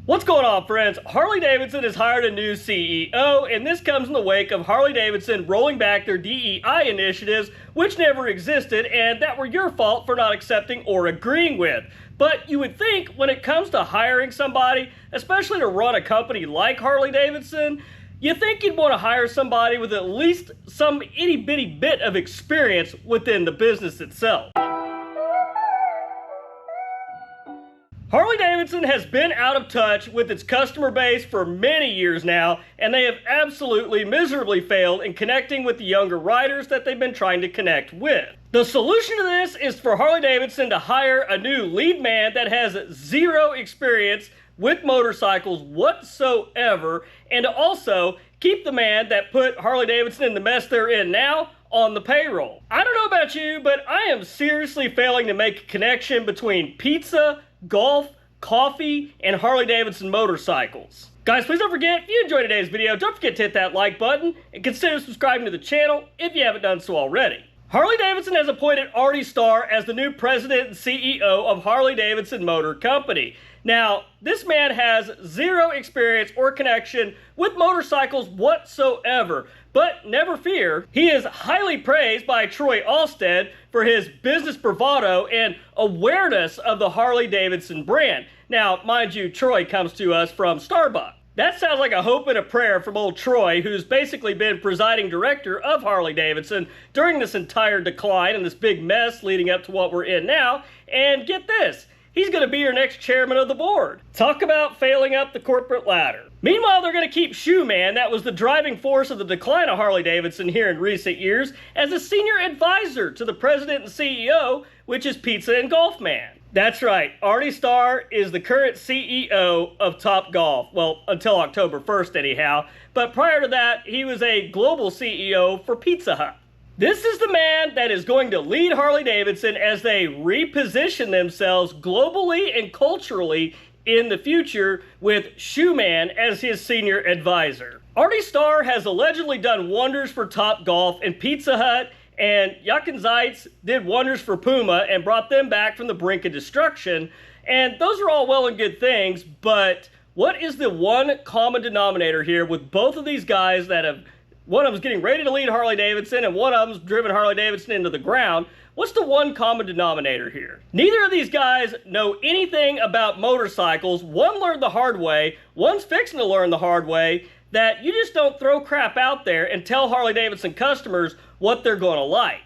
What's going on, friends? Harley-Davidson has hired a new CEO, and this comes in the wake of Harley-Davidson rolling back their DEI initiatives, which never existed and that were your fault for not accepting or agreeing with. But you would think when it comes to hiring somebody, especially to run a company like Harley-Davidson, you think you'd want to hire somebody with at least some itty-bitty bit of experience within the business itself. Harley-Davidson has been out of touch with its customer base for many years now, and they have absolutely miserably failed in connecting with the younger riders that they've been trying to connect with. The solution to this is for Harley-Davidson to hire a new lead man that has zero experience with motorcycles whatsoever, and to also keep the man that put Harley-Davidson in the mess they're in now on the payroll. I don't know about you, but I am seriously failing to make a connection between pizza, golf, coffee, and Harley-Davidson motorcycles. Guys, please don't forget, if you enjoyed today's video, don't forget to hit that like button and consider subscribing to the channel if you haven't done so already. Harley-Davidson has appointed Artie Starr as the new president and CEO of Harley-Davidson Motor Company. Now, this man has zero experience or connection with motorcycles whatsoever, but never fear, he is highly praised by Troy Alstead for his business bravado and awareness of the Harley-Davidson brand. Now, mind you, Troy comes to us from Starbucks. That sounds like a hope and a prayer from old Troy, who's basically been presiding director of Harley-Davidson during this entire decline and this big mess leading up to what we're in now. And get this, he's going to be your next chairman of the board. Talk about failing up the corporate ladder. Meanwhile, they're going to keep Shoeman, that was the driving force of the decline of Harley-Davidson here in recent years, as a senior advisor to the president and CEO, which is Pizza and Golf Man. That's right, Artie Starr is the current CEO of Top Golf. Well, until October 1st anyhow. But prior to that, he was a global CEO for Pizza Hut. This is the man that is going to lead Harley-Davidson as they reposition themselves globally and culturally in the future with Shoeman as his senior advisor. Artie Starr has allegedly done wonders for Top Golf and Pizza Hut, and Jochen Zeitz did wonders for Puma and brought them back from the brink of destruction. And those are all well and good things, but what is the one common denominator here with both of these guys that have, one of them's getting ready to lead Harley-Davidson and one of them's driven Harley-Davidson into the ground? What's the one common denominator here? Neither of these guys know anything about motorcycles. One learned the hard way, one's fixing to learn the hard way, that you just don't throw crap out there and tell Harley-Davidson customers what they're going to like.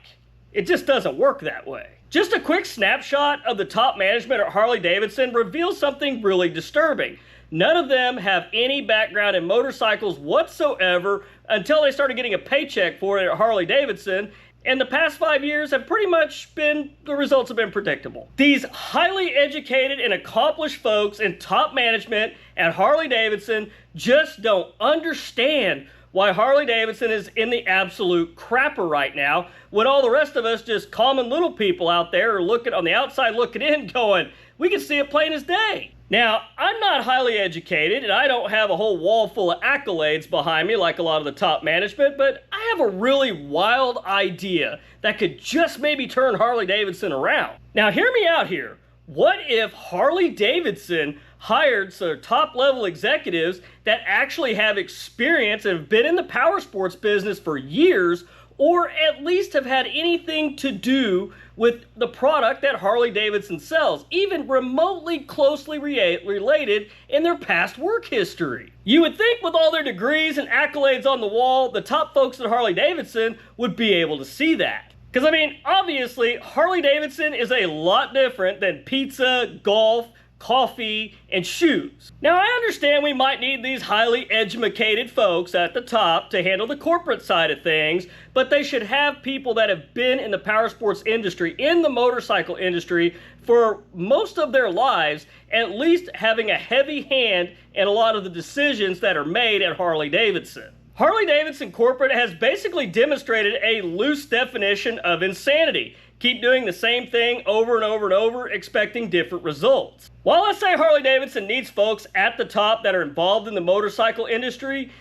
It just doesn't work that way. Just a quick snapshot of the top management at Harley-Davidson reveals something really disturbing. None of them have any background in motorcycles whatsoever until they started getting a paycheck for it at Harley-Davidson, and the past 5 years have pretty much been, the results have been predictable. These highly educated and accomplished folks in top management at Harley-Davidson just don't understand why Harley-Davidson is in the absolute crapper right now, when all the rest of us just common little people out there are looking on the outside looking in going, we can see it plain as day. Now, I'm not highly educated and I don't have a whole wall full of accolades behind me like a lot of the top management, but I have a really wild idea that could just maybe turn Harley-Davidson around. Now, hear me out here. What if Harley-Davidson hired some top-level executives that actually have experience and have been in the power sports business for years, or at least have had anything to do with the product that Harley-Davidson sells, even remotely closely related in their past work history? You would think with all their degrees and accolades on the wall, the top folks at Harley-Davidson would be able to see that. Because, I mean, obviously, Harley-Davidson is a lot different than pizza, golf, coffee, and shoes. Now, I understand we might need these highly educated folks at the top to handle the corporate side of things, but they should have people that have been in the power sports industry, in the motorcycle industry, for most of their lives, at least having a heavy hand in a lot of the decisions that are made at Harley-Davidson. Harley-Davidson corporate has basically demonstrated a loose definition of insanity. Keep doing the same thing over and over and over, expecting different results. While I say Harley-Davidson needs folks at the top that are involved in the motorcycle industry,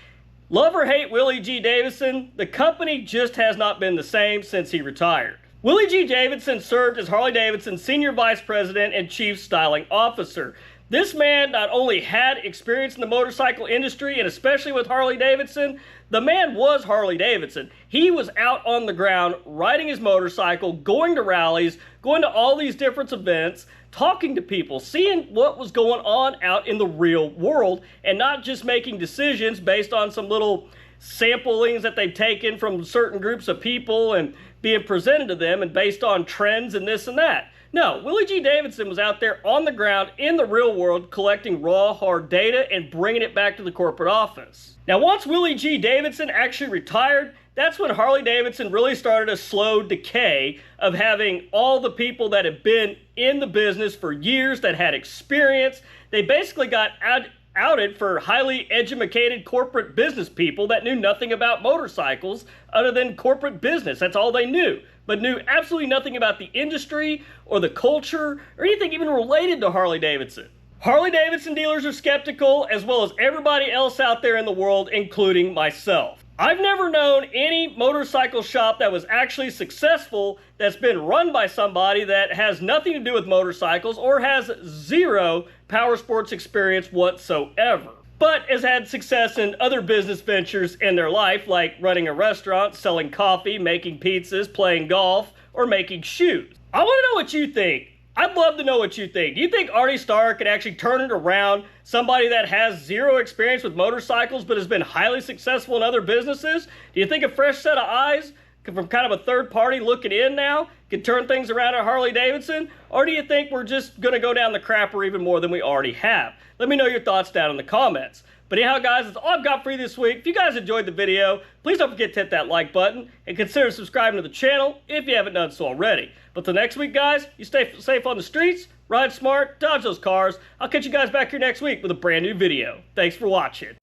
love or hate Willie G. Davidson, the company just has not been the same since he retired. Willie G. Davidson served as Harley-Davidson's Senior Vice President and Chief Styling Officer. This man not only had experience in the motorcycle industry, and especially with Harley-Davidson, the man was Harley-Davidson. He was out on the ground riding his motorcycle, going to rallies, going to all these different events, talking to people, seeing what was going on out in the real world, and not just making decisions based on some little samplings that they've taken from certain groups of people and being presented to them and based on trends and this and that. No, Willie G. Davidson was out there on the ground in the real world collecting raw, hard data and bringing it back to the corporate office. Now, once Willie G. Davidson actually retired, that's when Harley-Davidson really started a slow decay of having all the people that had been in the business for years, that had experience. They basically got outed for highly educated corporate business people that knew nothing about motorcycles other than corporate business. That's all they knew, but knew absolutely nothing about the industry or the culture or anything even related to Harley-Davidson. Harley-Davidson dealers are skeptical, as well as everybody else out there in the world, including myself. I've never known any motorcycle shop that was actually successful that's been run by somebody that has nothing to do with motorcycles or has zero power sports experience whatsoever, but has had success in other business ventures in their life, like running a restaurant, selling coffee, making pizzas, playing golf, or making shoes. I want to know what you think. I'd love to know what you think. Do you think Artie Starr could actually turn it around? Somebody that has zero experience with motorcycles but has been highly successful in other businesses? Do you think a fresh set of eyes from kind of a third party looking in now could turn things around at Harley-Davidson? Or do you think we're just going to go down the crapper even more than we already have? Let me know your thoughts down in the comments. But anyhow, guys, that's all I've got for you this week. If you guys enjoyed the video, please don't forget to hit that like button and consider subscribing to the channel if you haven't done so already. But till next week, guys, you stay safe on the streets, ride smart, dodge those cars. I'll catch you guys back here next week with a brand new video. Thanks for watching.